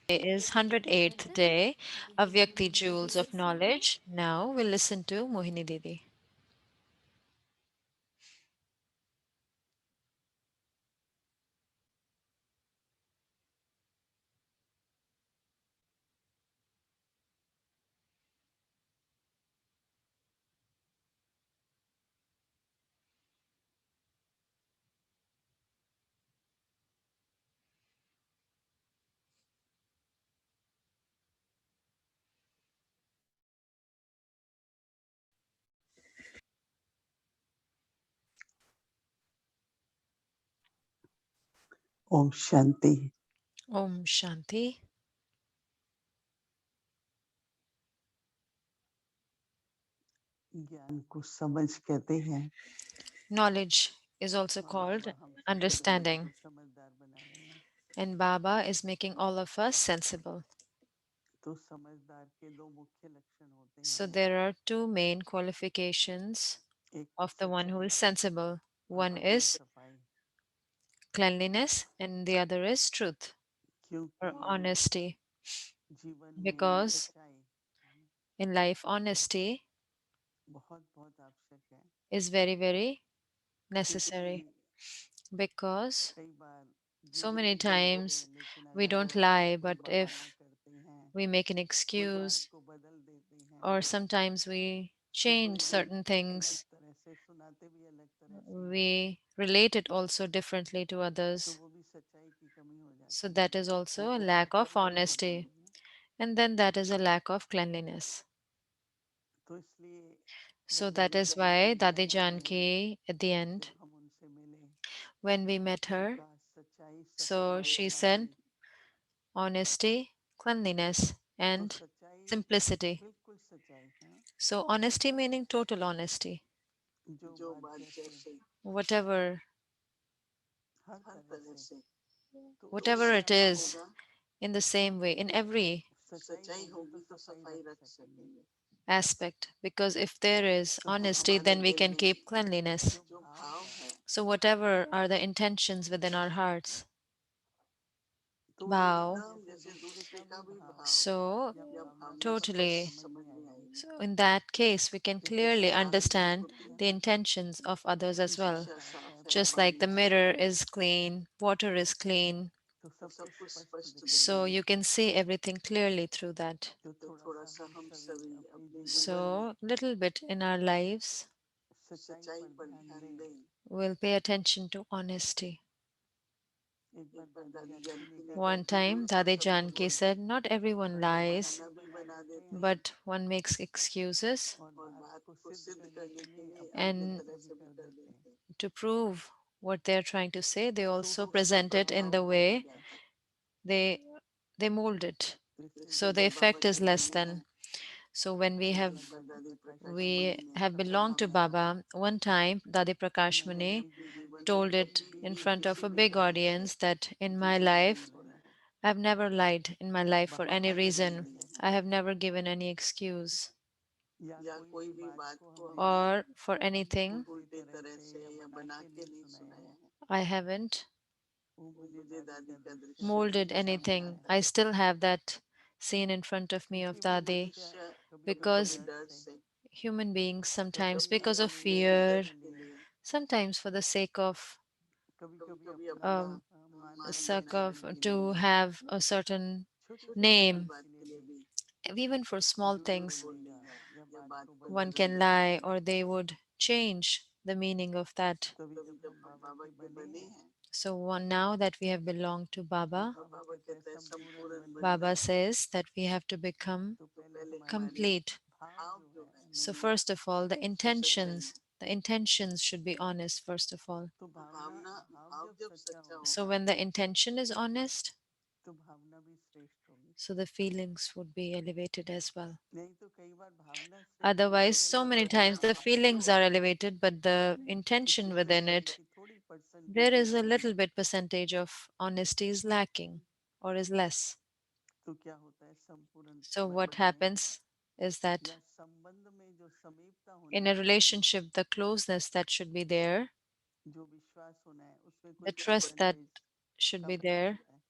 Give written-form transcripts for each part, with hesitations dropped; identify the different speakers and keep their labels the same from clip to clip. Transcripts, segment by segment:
Speaker 1: is 108th day, Avyakti Jewels of Knowledge. Now we'll listen to Mohini Didi.
Speaker 2: Om Shanti.
Speaker 1: Om Shanti.
Speaker 2: ज्ञान को समझ कहते हैं।
Speaker 1: Knowledge is also
Speaker 2: और
Speaker 1: called
Speaker 2: बाबा हम सभी को
Speaker 1: understanding,
Speaker 2: समझदार बना रहे हैं।
Speaker 1: and Baba is making all of us sensible.
Speaker 2: तो समझदार के दो मुख्य लक्षण होते
Speaker 1: So
Speaker 2: हैं।
Speaker 1: there are two main qualifications
Speaker 2: एक तो
Speaker 1: of the one who
Speaker 2: सच्चाई
Speaker 1: is sensible.
Speaker 2: और
Speaker 1: One
Speaker 2: दूसरा
Speaker 1: is
Speaker 2: सफाई।
Speaker 1: cleanliness, and the other is truth
Speaker 2: क्योंकि
Speaker 1: or honesty.
Speaker 2: जीवन में
Speaker 1: Because
Speaker 2: सच्चाई
Speaker 1: in life, honesty
Speaker 2: बहुत बहुत आवश्यक है।
Speaker 1: is very, very
Speaker 2: क्योंकि
Speaker 1: necessary. Because
Speaker 2: कई बार
Speaker 1: so
Speaker 2: झूठ
Speaker 1: many
Speaker 2: नहीं बोलते
Speaker 1: times
Speaker 2: लेकिन
Speaker 1: we
Speaker 2: अगर
Speaker 1: don't
Speaker 2: बहुत बड़ा
Speaker 1: lie,
Speaker 2: कोई
Speaker 1: but
Speaker 2: बहाना
Speaker 1: if
Speaker 2: करते हैं,
Speaker 1: we make an
Speaker 2: कोई बात
Speaker 1: excuse,
Speaker 2: को बदल देते हैं,
Speaker 1: or sometimes we
Speaker 2: तो
Speaker 1: change
Speaker 2: लोग
Speaker 1: certain
Speaker 2: अलग
Speaker 1: things,
Speaker 2: तरह से सुनाते भी अलग तरह से हैं।
Speaker 1: we relate it also differently to
Speaker 2: तो
Speaker 1: others.
Speaker 2: वो भी सच्चाई की कमी हो
Speaker 1: So
Speaker 2: जाती है।
Speaker 1: that is
Speaker 2: वो
Speaker 1: also a
Speaker 2: एक
Speaker 1: lack of
Speaker 2: कमजोरी हो
Speaker 1: honesty.
Speaker 2: जाती है।
Speaker 1: And then that is a lack of cleanliness.
Speaker 2: तो इसलिए
Speaker 1: So that
Speaker 2: दादाजी
Speaker 1: is
Speaker 2: जानकी
Speaker 1: why
Speaker 2: के
Speaker 1: Dadi
Speaker 2: आने में
Speaker 1: Janki, at the
Speaker 2: जब
Speaker 1: end,
Speaker 2: हम उनसे मिले
Speaker 1: when we met
Speaker 2: तो
Speaker 1: her,
Speaker 2: कहा सच्चाई
Speaker 1: so
Speaker 2: सफाई
Speaker 1: she
Speaker 2: सादगी।
Speaker 1: said honesty, cleanliness,
Speaker 2: तो
Speaker 1: and
Speaker 2: सच्चाई
Speaker 1: simplicity.
Speaker 2: बिल्कुल सच्चाई है।
Speaker 1: So honesty meaning total honesty.
Speaker 2: जो बात जैसे
Speaker 1: Whatever
Speaker 2: हर तरह से तो उससे
Speaker 1: whatever
Speaker 2: क्या
Speaker 1: it
Speaker 2: होगा।
Speaker 1: is, in the same way, in every
Speaker 2: सच्चाई होगी तो सफाई रख सकेंगे।
Speaker 1: aspect. Because if there is
Speaker 2: तो जो
Speaker 1: honesty,
Speaker 2: हमारे
Speaker 1: then we
Speaker 2: दिल
Speaker 1: can
Speaker 2: में
Speaker 1: keep cleanliness.
Speaker 2: जो भाव है
Speaker 1: So whatever are the intentions within our hearts,
Speaker 2: तो
Speaker 1: vow.
Speaker 2: एकदम जैसे दूसरे का भी भाव
Speaker 1: So
Speaker 2: या भावना स्पष्ट
Speaker 1: totally,
Speaker 2: समझ में आएगी।
Speaker 1: so in that case we can
Speaker 2: जैसे
Speaker 1: clearly
Speaker 2: साफ दिखती
Speaker 1: understand
Speaker 2: है
Speaker 1: the intentions of others as
Speaker 2: शीशा
Speaker 1: well.
Speaker 2: साफ है
Speaker 1: Just
Speaker 2: पानी
Speaker 1: like the
Speaker 2: साफ
Speaker 1: mirror
Speaker 2: है
Speaker 1: is clean, water is clean,
Speaker 2: तो सब कुछ स्पष्ट दिखता है।
Speaker 1: so you can see everything clearly through that.
Speaker 2: तो थोड़ा सा हम सभी अपने जीवन में
Speaker 1: So little bit in our lives
Speaker 2: सच्चाई पर ध्यान दें।
Speaker 1: we'll pay attention to honesty.
Speaker 2: एक बार दादी जानकी ने कहा
Speaker 1: One
Speaker 2: कि
Speaker 1: time Dadi Janki said, not everyone
Speaker 2: बड़े
Speaker 1: lies,
Speaker 2: बहाने भी बना देते हैं
Speaker 1: but one makes excuses,
Speaker 2: और बात को सिद्ध करने के लिए अपनी
Speaker 1: and
Speaker 2: तरह भी कर देते हैं।
Speaker 1: to prove what they're trying to say, they
Speaker 2: तो
Speaker 1: also
Speaker 2: उसका
Speaker 1: present it in
Speaker 2: प्रभाव
Speaker 1: the
Speaker 2: कम हो
Speaker 1: way
Speaker 2: जाता है।
Speaker 1: they they mold it.
Speaker 2: तो इसलिए
Speaker 1: So
Speaker 2: जब
Speaker 1: the
Speaker 2: बाबा
Speaker 1: effect is
Speaker 2: चले
Speaker 1: less
Speaker 2: गए
Speaker 1: than. So when
Speaker 2: तो एक बार दादी प्रकाश मणि
Speaker 1: we
Speaker 2: ने
Speaker 1: have
Speaker 2: कहा
Speaker 1: belonged to Baba, one time Dadi Prakash
Speaker 2: दादाजी
Speaker 1: Muni
Speaker 2: के जीवन में
Speaker 1: told it
Speaker 2: कभी
Speaker 1: in
Speaker 2: भी
Speaker 1: front of
Speaker 2: किसी
Speaker 1: a
Speaker 2: भी
Speaker 1: big
Speaker 2: कारण से
Speaker 1: audience that in my
Speaker 2: झूठ नहीं
Speaker 1: life
Speaker 2: बोला,
Speaker 1: I've never lied in my life for any
Speaker 2: बहाना नहीं
Speaker 1: reason.
Speaker 2: दिया
Speaker 1: I have never given any excuse
Speaker 2: या कोई भी बात को हमने
Speaker 1: or for anything
Speaker 2: उल्टे तरह से या बना के नहीं सुनाया है।
Speaker 1: I haven't
Speaker 2: वो मुझे दादी का दृश्य अभी भी
Speaker 1: molded
Speaker 2: सामने
Speaker 1: anything.
Speaker 2: है।
Speaker 1: I still have that scene in front of me
Speaker 2: क्योंकि
Speaker 1: of Dadi
Speaker 2: मनुष्य कभी कभी
Speaker 1: because
Speaker 2: डर से
Speaker 1: human beings
Speaker 2: कभी
Speaker 1: sometimes because of
Speaker 2: अपनी इज्जत
Speaker 1: fear,
Speaker 2: के लिए
Speaker 1: sometimes for the
Speaker 2: कभी कभी अपना
Speaker 1: um,
Speaker 2: मान बनाने
Speaker 1: sake of
Speaker 2: के लिए
Speaker 1: to have a certain
Speaker 2: छोटी छोटी बात
Speaker 1: name,
Speaker 2: के लिए भी
Speaker 1: even for small
Speaker 2: झूठ
Speaker 1: things,
Speaker 2: बोल देगा या बात को बदल
Speaker 1: one can
Speaker 2: देगा।
Speaker 1: lie or they would change the meaning of that.
Speaker 2: तभी जब हम बाबा के बने हैं
Speaker 1: So one, now that we have belonged to
Speaker 2: तो
Speaker 1: Baba,
Speaker 2: बाबा कहते हैं संपूर्ण बनिए।
Speaker 1: Baba says that we have to become
Speaker 2: तो पहले हमारे
Speaker 1: complete.
Speaker 2: भाव जो है
Speaker 1: So
Speaker 2: उनमें
Speaker 1: first of all,
Speaker 2: सच्चाई हो।
Speaker 1: the intentions should be honest first of all.
Speaker 2: तो भावना भाव जब सच्चा होगा
Speaker 1: So when the intention is honest,
Speaker 2: तो भावना भी श्रेष्ठ होगी।
Speaker 1: so the feelings would be elevated as well.
Speaker 2: नहीं तो कई बार भावना श्रेष्ठ होती
Speaker 1: Otherwise,
Speaker 2: है
Speaker 1: so
Speaker 2: लेकिन
Speaker 1: many times
Speaker 2: भाव
Speaker 1: the feelings are elevated, but the
Speaker 2: उसकी
Speaker 1: intention within
Speaker 2: सच्चाई
Speaker 1: it,
Speaker 2: की थोड़ी
Speaker 1: there
Speaker 2: percentage
Speaker 1: is a little bit percentage of honesty is lacking or is less.
Speaker 2: तो क्या होता है संपूर्ण
Speaker 1: So
Speaker 2: बंधन
Speaker 1: what
Speaker 2: में
Speaker 1: happens is
Speaker 2: या
Speaker 1: that
Speaker 2: संबंध में जो समीपता होनी
Speaker 1: in a
Speaker 2: चाहिए
Speaker 1: relationship, the closeness that should be there,
Speaker 2: जो विश्वास होना है उसमें
Speaker 1: the
Speaker 2: कोई
Speaker 1: trust that
Speaker 2: percentage
Speaker 1: should
Speaker 2: come
Speaker 1: be
Speaker 2: हो
Speaker 1: there,
Speaker 2: जाता है।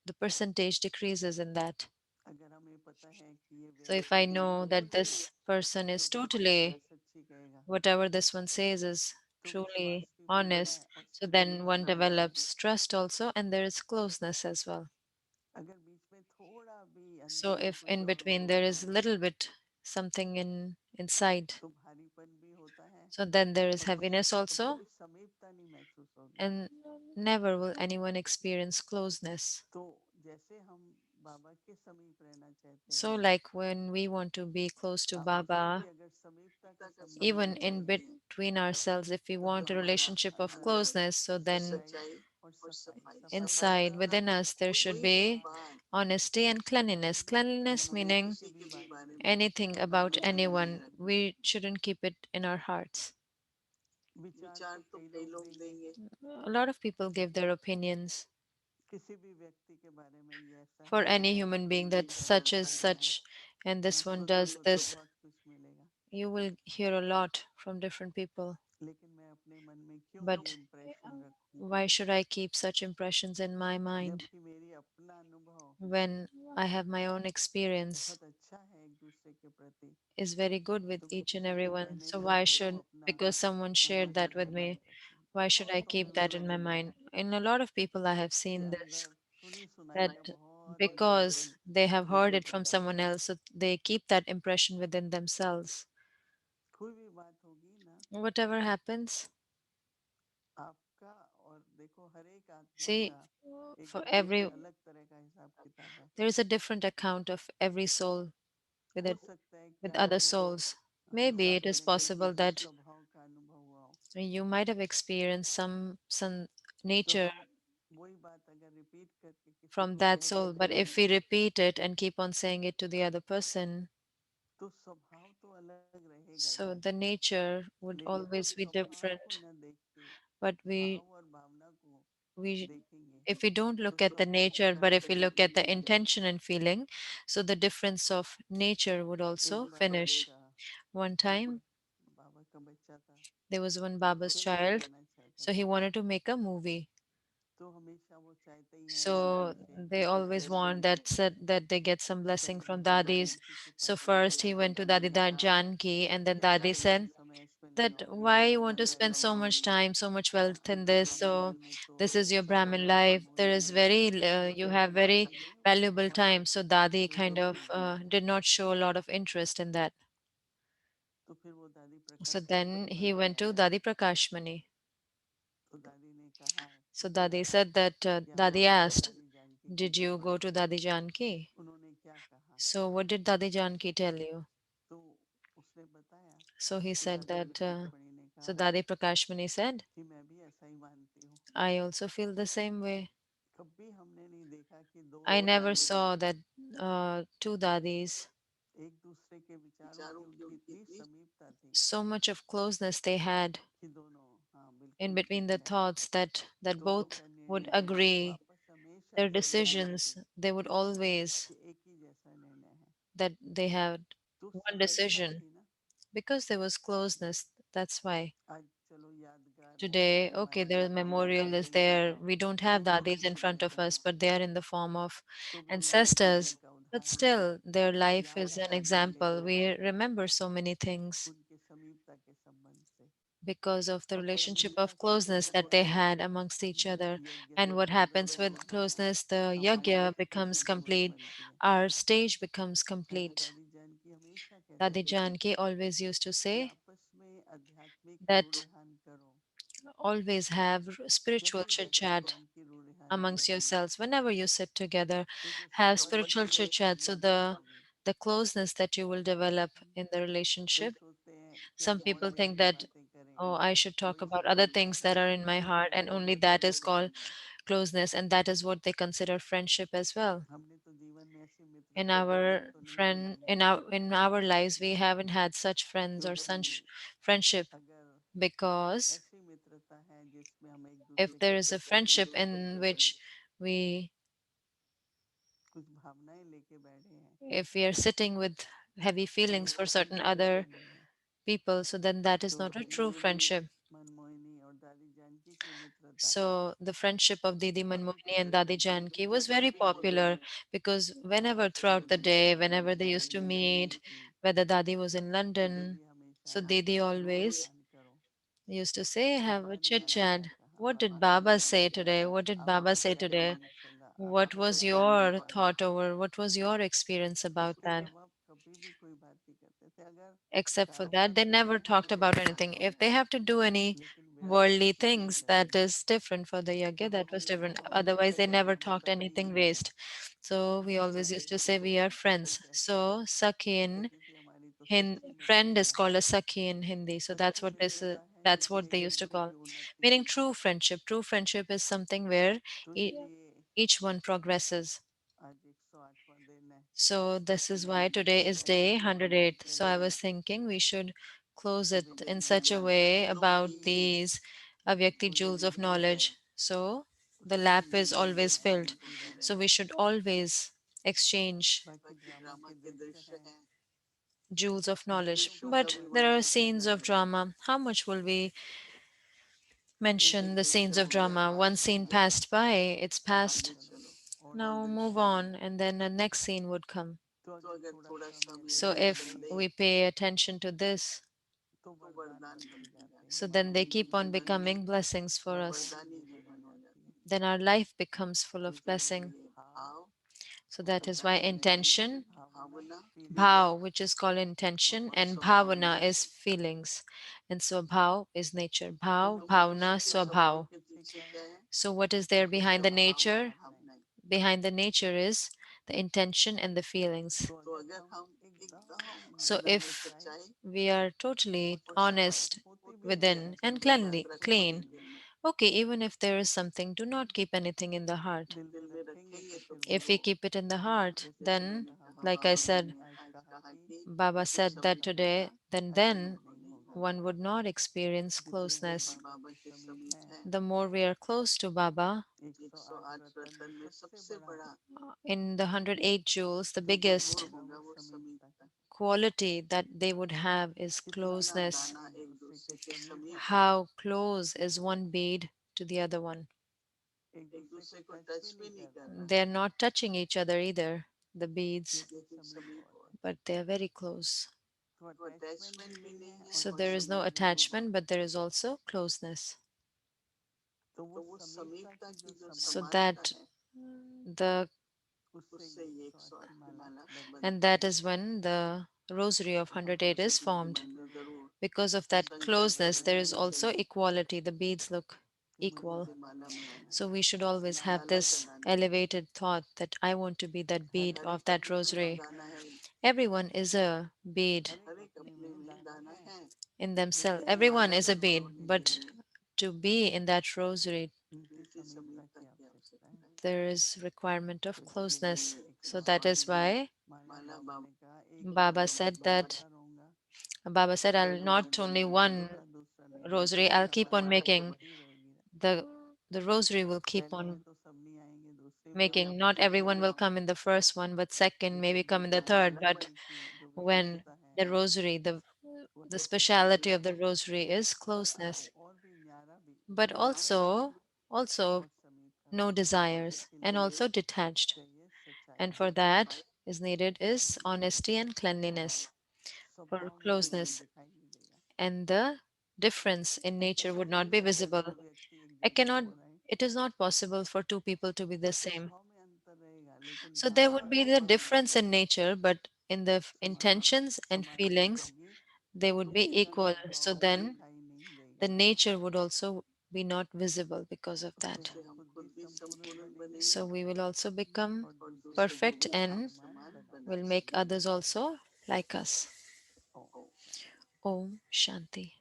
Speaker 1: the percentage decreases in that.
Speaker 2: अगर हमें पता है कि ये
Speaker 1: So if I
Speaker 2: व्यक्ति
Speaker 1: know that
Speaker 2: बिल्कुल
Speaker 1: this person is
Speaker 2: शुद्धता
Speaker 1: totally,
Speaker 2: सच्ची कहेगा,
Speaker 1: whatever this one says is
Speaker 2: तो
Speaker 1: truly
Speaker 2: विश्वास भी बढ़ेगा
Speaker 1: honest,
Speaker 2: और
Speaker 1: so
Speaker 2: संबंध
Speaker 1: then
Speaker 2: भी
Speaker 1: one
Speaker 2: बढ़ेगा।
Speaker 1: develops trust also, and there is closeness as well.
Speaker 2: अगर बीच में थोड़ा भी
Speaker 1: So
Speaker 2: अंदर में
Speaker 1: if
Speaker 2: कुछ
Speaker 1: in
Speaker 2: और
Speaker 1: between
Speaker 2: होता
Speaker 1: there
Speaker 2: है,
Speaker 1: is a little bit something in inside,
Speaker 2: तो भारीपन भी होता है
Speaker 1: so then there is
Speaker 2: और उससे
Speaker 1: heaviness
Speaker 2: कभी
Speaker 1: also,
Speaker 2: भी समीपता नहीं महसूस होगी।
Speaker 1: and never will anyone experience closeness.
Speaker 2: तो जैसे हम बाबा के समीप रहना चाहते हैं,
Speaker 1: So like when we want to be close to
Speaker 2: उसमें भी
Speaker 1: Baba,
Speaker 2: अगर समीपता का संबंध
Speaker 1: even
Speaker 2: लेके
Speaker 1: in
Speaker 2: चले
Speaker 1: between ourselves, if we
Speaker 2: तो जो
Speaker 1: want a
Speaker 2: हमारा
Speaker 1: relationship of
Speaker 2: अंदर
Speaker 1: closeness, so then
Speaker 2: सच्चाई और सफाई, सफाई
Speaker 1: inside
Speaker 2: मतलब
Speaker 1: within us there
Speaker 2: कोई
Speaker 1: should
Speaker 2: भी
Speaker 1: be
Speaker 2: बात
Speaker 1: honesty and cleanliness. Cleanliness
Speaker 2: हम
Speaker 1: meaning
Speaker 2: किसी के भी बारे में
Speaker 1: anything about
Speaker 2: नहीं रखना
Speaker 1: anyone,
Speaker 2: चाहते।
Speaker 1: we shouldn't keep it in our hearts.
Speaker 2: विचार तो कई लोग देंगे,
Speaker 1: A lot of people give their opinions
Speaker 2: किसी भी व्यक्ति के बारे में, ये ऐसा
Speaker 1: for
Speaker 2: है,
Speaker 1: any
Speaker 2: ये
Speaker 1: human
Speaker 2: ऐसा
Speaker 1: being
Speaker 2: है,
Speaker 1: that
Speaker 2: ये
Speaker 1: such is
Speaker 2: वैसा है।
Speaker 1: such and this one
Speaker 2: सुनने
Speaker 1: does
Speaker 2: को तो
Speaker 1: this.
Speaker 2: बहुत कुछ मिलेगा,
Speaker 1: You will hear a lot from different people.
Speaker 2: लेकिन मैं अपने मन में क्यों ये
Speaker 1: But
Speaker 2: इम्प्रेशन रखूं,
Speaker 1: why should I keep such impressions in my mind
Speaker 2: जबकि मेरी अपना अनुभव
Speaker 1: when I have my own experience
Speaker 2: बहुत अच्छा है एक दूसरे के प्रति।
Speaker 1: is very good with
Speaker 2: तो
Speaker 1: each and
Speaker 2: किसी ने
Speaker 1: everyone.
Speaker 2: कहने
Speaker 1: So
Speaker 2: से
Speaker 1: why
Speaker 2: क्यों
Speaker 1: should,
Speaker 2: अपना
Speaker 1: because someone shared that with
Speaker 2: अनुभव
Speaker 1: me,
Speaker 2: नष्ट रखूं।
Speaker 1: why should I
Speaker 2: बहुतों में
Speaker 1: keep that
Speaker 2: मैंने
Speaker 1: in my
Speaker 2: देखा
Speaker 1: mind? In a lot of people, I have
Speaker 2: कि
Speaker 1: seen this,
Speaker 2: अंदर सुनी सुनाई
Speaker 1: that
Speaker 2: का बहुत impression
Speaker 1: because they have heard
Speaker 2: लेके
Speaker 1: it from
Speaker 2: चलते
Speaker 1: someone
Speaker 2: हैं।
Speaker 1: else, so they keep that impression within themselves.
Speaker 2: कोई भी बात होगी ना,
Speaker 1: Whatever happens,
Speaker 2: आपका और देखो हर एक आत्मा
Speaker 1: see,
Speaker 2: का एक
Speaker 1: for
Speaker 2: दूसरे
Speaker 1: every,
Speaker 2: अलग तरह का हिसाब किताब है।
Speaker 1: there is a different account of every soul with
Speaker 2: हो
Speaker 1: it,
Speaker 2: सकता है कि
Speaker 1: with other
Speaker 2: आपको
Speaker 1: souls. Maybe it
Speaker 2: हमारे
Speaker 1: is
Speaker 2: लेवल के
Speaker 1: possible
Speaker 2: कुछ
Speaker 1: that
Speaker 2: स्वभाव का अनुभव हुआ हो,
Speaker 1: you might have experienced some
Speaker 2: तो
Speaker 1: nature
Speaker 2: हम वही बात अगर रिपीट करके किसी
Speaker 1: from
Speaker 2: को
Speaker 1: that
Speaker 2: कह
Speaker 1: soul,
Speaker 2: देते
Speaker 1: but
Speaker 2: हैं
Speaker 1: if we repeat it and keep on saying it to the other person,
Speaker 2: तो स्वभाव तो अलग रहेगा ही,
Speaker 1: so the nature would
Speaker 2: लेकिन हम
Speaker 1: always be
Speaker 2: स्वभाव को
Speaker 1: different.
Speaker 2: न देख के
Speaker 1: But
Speaker 2: भाव और भावना को
Speaker 1: we
Speaker 2: देखेंगे,
Speaker 1: if we don't
Speaker 2: तो
Speaker 1: look at the
Speaker 2: स्वभाव
Speaker 1: nature,
Speaker 2: का
Speaker 1: but if we
Speaker 2: अंतर
Speaker 1: look at the
Speaker 2: दिखेगा।
Speaker 1: intention and feeling, so the difference of nature would
Speaker 2: एक
Speaker 1: also
Speaker 2: बार
Speaker 1: finish.
Speaker 2: एक
Speaker 1: One time
Speaker 2: बाबा का बच्चा था,
Speaker 1: there was one Baba's
Speaker 2: film
Speaker 1: child,
Speaker 2: बनाना चाहता
Speaker 1: so he
Speaker 2: था,
Speaker 1: wanted to make a movie.
Speaker 2: तो हमेशा वो चाहते ही हैं दादी
Speaker 1: So
Speaker 2: से कि
Speaker 1: they
Speaker 2: कुछ
Speaker 1: always
Speaker 2: ब्लेसिंग
Speaker 1: want
Speaker 2: ले,
Speaker 1: that said that they get some blessing
Speaker 2: पहले
Speaker 1: from
Speaker 2: दादी
Speaker 1: dadis.
Speaker 2: जानकी के
Speaker 1: So
Speaker 2: पास गया,
Speaker 1: first he went to
Speaker 2: दादी
Speaker 1: Dadi
Speaker 2: ने कहा
Speaker 1: Janki, and then
Speaker 2: कि
Speaker 1: Dadi
Speaker 2: आपका इतना
Speaker 1: said
Speaker 2: समय इसमें
Speaker 1: that
Speaker 2: लगाओगी
Speaker 1: why
Speaker 2: तो
Speaker 1: you want
Speaker 2: क्या
Speaker 1: to
Speaker 2: मैं
Speaker 1: spend so
Speaker 2: रहूंगी,
Speaker 1: much time, so much wealth in
Speaker 2: आपके
Speaker 1: this.
Speaker 2: ब्राह्मण
Speaker 1: So
Speaker 2: जीवन में तो
Speaker 1: this is your
Speaker 2: समय
Speaker 1: Brahmin
Speaker 2: बहुत
Speaker 1: life. There
Speaker 2: अमूल्य
Speaker 1: is
Speaker 2: है,
Speaker 1: very, you
Speaker 2: मुझे
Speaker 1: have
Speaker 2: क्षमा
Speaker 1: very
Speaker 2: करिए,
Speaker 1: valuable time. So Dadi
Speaker 2: मुझे
Speaker 1: kind
Speaker 2: रोक
Speaker 1: of
Speaker 2: लीजिए।
Speaker 1: did not show a lot of interest in that.
Speaker 2: तो फिर वो दादी
Speaker 1: So
Speaker 2: प्रकाश मणि
Speaker 1: then
Speaker 2: के
Speaker 1: he
Speaker 2: पास
Speaker 1: went
Speaker 2: गया,
Speaker 1: to Dadi Prakashmani.
Speaker 2: तो दादी ने कहा
Speaker 1: So
Speaker 2: पूछा
Speaker 1: Dadi said that
Speaker 2: कि आपने
Speaker 1: Dadi
Speaker 2: गए
Speaker 1: asked,
Speaker 2: दादी जानकी जी
Speaker 1: did
Speaker 2: के
Speaker 1: you go
Speaker 2: pass,
Speaker 1: to Dadi Janki?
Speaker 2: उन्होंने क्या कहा,
Speaker 1: So what did Dadi Janki tell you?
Speaker 2: तो उसने बताया,
Speaker 1: So he
Speaker 2: तो
Speaker 1: said
Speaker 2: दादी
Speaker 1: that,
Speaker 2: प्रकाश मणि ने
Speaker 1: so
Speaker 2: कहा
Speaker 1: Dadi Prakashmani said,
Speaker 2: कि मैं भी ऐसा ही मानती हूँ।
Speaker 1: I also feel the same way.
Speaker 2: कभी हमने नहीं देखा कि दो
Speaker 1: I never
Speaker 2: दादियाँ
Speaker 1: saw that two dadis,
Speaker 2: एक दूसरे के विचारों की उनकी इतनी समीपता थी
Speaker 1: so much of closeness they had
Speaker 2: कि दोनों हाँ
Speaker 1: in
Speaker 2: बिल्कुल
Speaker 1: between
Speaker 2: ठीक
Speaker 1: the
Speaker 2: है,
Speaker 1: thoughts that
Speaker 2: दोनों
Speaker 1: both
Speaker 2: का
Speaker 1: would
Speaker 2: निर्णय
Speaker 1: agree,
Speaker 2: वापस हमेशा
Speaker 1: their
Speaker 2: यही आता है
Speaker 1: decisions, they would always,
Speaker 2: कि एक ही जैसा निर्णय है।
Speaker 1: that they had
Speaker 2: तो
Speaker 1: one
Speaker 2: समीपता
Speaker 1: decision
Speaker 2: थी ना,
Speaker 1: because there was closeness. That's why.
Speaker 2: आज चलो यादगार है
Speaker 1: Today, okay,
Speaker 2: हमारी
Speaker 1: their
Speaker 2: दादियाँ
Speaker 1: memorial is
Speaker 2: चली गई
Speaker 1: there.
Speaker 2: हैं,
Speaker 1: We don't have
Speaker 2: लेकिन
Speaker 1: dadis in
Speaker 2: उनकी
Speaker 1: front of us,
Speaker 2: बेटियाँ
Speaker 1: but they are in the form of
Speaker 2: तो वो ये
Speaker 1: ancestors.
Speaker 2: जीवन का
Speaker 1: But
Speaker 2: उदाहरण है,
Speaker 1: still, their life
Speaker 2: याद
Speaker 1: is an
Speaker 2: ताज़ा
Speaker 1: example.
Speaker 2: लेके
Speaker 1: We remember so many things
Speaker 2: उनके समीपता के संबंध से,
Speaker 1: because of the
Speaker 2: और
Speaker 1: relationship
Speaker 2: परंपरा
Speaker 1: of
Speaker 2: से फिर
Speaker 1: closeness that
Speaker 2: वो
Speaker 1: they had amongst each other.
Speaker 2: यज्ञ
Speaker 1: And what
Speaker 2: संबंध
Speaker 1: happens with
Speaker 2: बनते हैं,
Speaker 1: closeness, the
Speaker 2: हमारी
Speaker 1: yajna
Speaker 2: भक्ति
Speaker 1: becomes
Speaker 2: संबंध
Speaker 1: complete,
Speaker 2: बनती है।
Speaker 1: our stage becomes
Speaker 2: ऐसे
Speaker 1: complete.
Speaker 2: दादी जानकी हमेशा कहते
Speaker 1: Dadi
Speaker 2: थे
Speaker 1: Janki always used to
Speaker 2: कि
Speaker 1: say
Speaker 2: आपस में आध्यात्मिक
Speaker 1: that
Speaker 2: रूढ़िहान करो,
Speaker 1: always have
Speaker 2: जब
Speaker 1: spiritual
Speaker 2: भी
Speaker 1: chit
Speaker 2: दादी
Speaker 1: chat
Speaker 2: जानकी रूढ़िहान
Speaker 1: amongst
Speaker 2: करें,
Speaker 1: yourselves whenever you sit together.
Speaker 2: तो जो
Speaker 1: Have
Speaker 2: संबंध
Speaker 1: spiritual chit
Speaker 2: हमारे
Speaker 1: chat, so
Speaker 2: संबंध बनेंगे।
Speaker 1: the closeness that you will develop in the
Speaker 2: कई
Speaker 1: relationship.
Speaker 2: सोचते हैं कि
Speaker 1: Some
Speaker 2: हम
Speaker 1: people
Speaker 2: और
Speaker 1: think
Speaker 2: ज़्यादा
Speaker 1: that,
Speaker 2: बातें करें,
Speaker 1: oh, I should talk
Speaker 2: वही
Speaker 1: about
Speaker 2: सब
Speaker 1: other
Speaker 2: बोलते
Speaker 1: things
Speaker 2: हैं,
Speaker 1: that are in my heart,
Speaker 2: वही
Speaker 1: and only
Speaker 2: हमारा
Speaker 1: that is
Speaker 2: फ्रेंडशिप
Speaker 1: called
Speaker 2: बनता है।
Speaker 1: closeness, and that is what they consider friendship as well.
Speaker 2: हमने तो जीवन में ऐसी
Speaker 1: In
Speaker 2: मित्रता कभी
Speaker 1: our
Speaker 2: तो नहीं
Speaker 1: friend
Speaker 2: बनाई,
Speaker 1: in our lives, we haven't had such friends or
Speaker 2: क्योंकि
Speaker 1: such friendship
Speaker 2: अगर
Speaker 1: because
Speaker 2: ऐसी मित्रता है जिसमें हम एक
Speaker 1: if
Speaker 2: दूसरे
Speaker 1: there
Speaker 2: के
Speaker 1: is a
Speaker 2: प्रति
Speaker 1: friendship in which we,
Speaker 2: कुछ भावनाएं लेके बैठे हैं,
Speaker 1: if we are sitting with heavy
Speaker 2: तो वो
Speaker 1: feelings for
Speaker 2: असली
Speaker 1: certain
Speaker 2: मित्रता
Speaker 1: other
Speaker 2: नहीं है।
Speaker 1: people, so then that is
Speaker 2: तो
Speaker 1: not a true
Speaker 2: ये
Speaker 1: friendship.
Speaker 2: मनमोहिनी और दादी जानकी की मित्रता
Speaker 1: So the friendship of Didi Manmohini and Dadi Janki was very popular because whenever throughout the day, whenever they used to meet, whether Dadi was in London, so Didi always used to say, have a chit chat. What did Baba say today? What did Baba say today? What was your thought over? What was your experience about that? Except for that, they never talked about anything. If they have to do any worldly things, that is different for the yagya, that was different. Otherwise, they never talked anything waste. So we always used to say we are friends. So Sakhi in friend is called a Sakhi in Hindi. So that's what they used to call. Meaning true friendship. True friendship is something where e- each one progresses. So this is why today is day 108. So I was thinking we should close it in such a way about these Avyakti jewels of knowledge. So the lap is always filled. So we should always exchange jewels of knowledge. But there are scenes of drama. How much will we mention the scenes of drama? One scene passed by, it's past. Now move on, and then the next scene would come. So if we pay attention to this, so then they keep on becoming blessings for us. Then our life becomes full of blessing. So that is why intention, bhav, which is called intention, and bhavana is feelings. And swabhav is nature. Bhav, bhavana, swabhav. So what is there behind the nature? Behind the nature is the intention and the feelings. So if we are totally honest within and clean, okay, even if there is something, do not keep anything in the heart. If we keep it in the heart, then, like I said, Baba said that today, then one would not experience closeness. The more we are close to Baba, in the 108 jewels, the biggest quality that they would have is closeness. How close is one bead to the other one? They're not touching each other either, the beads, but they're very close. So there is no attachment, but there is also closeness. So that the and that is when the rosary of 108 is formed. Because of that closeness, there is also equality. The beads look equal. So we should always have this elevated thought that I want to be that bead of that rosary. Everyone is a bead in themselves. Everyone is a bead, but to be in that rosary, there is requirement of closeness. So that is why Baba said that Baba said, I'll not only one rosary, I'll keep on making the rosary will keep on making. Not everyone will come in the first one, but second, maybe come in the third. But when the rosary, the speciality of the rosary is closeness, but also no desires and also detached. And for that is needed is honesty and cleanliness for closeness. And the difference in nature would not be visible. I cannot, it is not possible for two people to be the same. So there would be the difference in nature, but in the intentions and feelings, they would be equal. So then the nature would also be not visible because of that. So we will also become perfect and will make others also like us. Om Shanti.